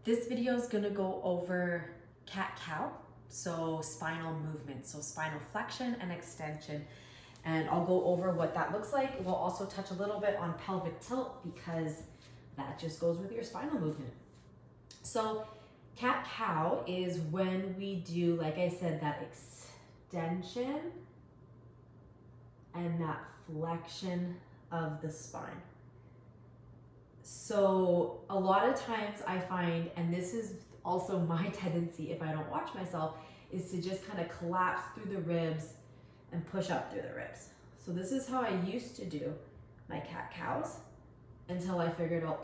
This video is going to go over cat-cow, so spinal movement, so spinal flexion and extension. And I'll go over what that looks like. We'll also touch a little bit on pelvic tilt because that just goes with your spinal movement. So cat-cow is when we do, like I said, that extension and that flexion of the spine. So a lot of times I find, and this is also my tendency if I don't watch myself, is to just kind of collapse through the ribs and push up through the ribs. So this is how I used to do my cat-cows until I figured out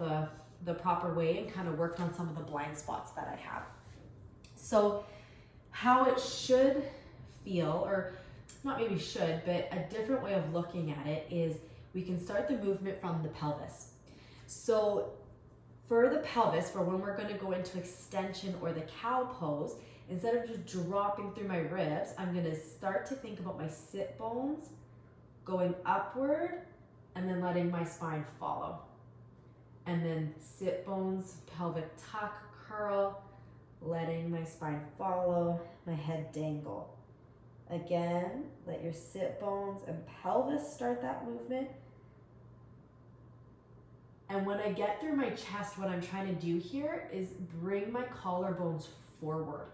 the proper way and kind of worked on some of the blind spots that I have. So how it should feel, or not maybe should, but a different way of looking at it is we can start the movement from the pelvis. So for the pelvis, for when we're going to go into extension or the cow pose, instead of just dropping through my ribs, I'm going to start to think about my sit bones going upward and then letting my spine follow. And then sit bones, pelvic tuck, curl, letting my spine follow, my head dangle. Again, let your sit bones and pelvis start that movement. And when I get through my chest, what I'm trying to do here is bring my collarbones forward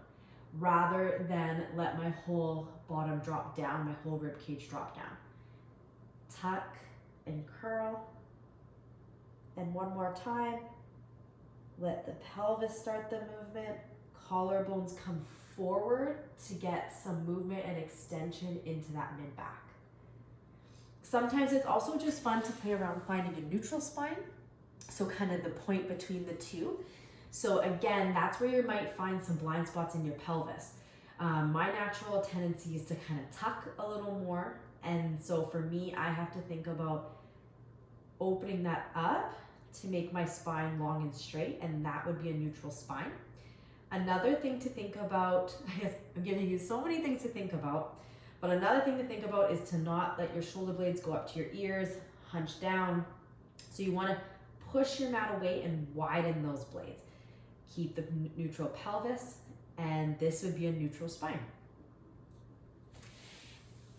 rather than let my whole bottom drop down, my whole rib cage drop down. Tuck and curl. And one more time, let the pelvis start the movement. Collarbones come forward to get some movement and extension into that mid-back. Sometimes it's also just fun to play around finding a neutral spine. So kind of the point between the two. So again, that's where you might find some blind spots in your pelvis. My natural tendency is to kind of tuck a little more. And so for me, I have to think about opening that up to make my spine long and straight, and that would be a neutral spine. Another thing to think about, I guess I'm giving you so many things to think about, but another thing to think about is to not let your shoulder blades go up to your ears, hunch down. So you want to push your mat away and widen those blades. Keep the neutral pelvis, and this would be a neutral spine.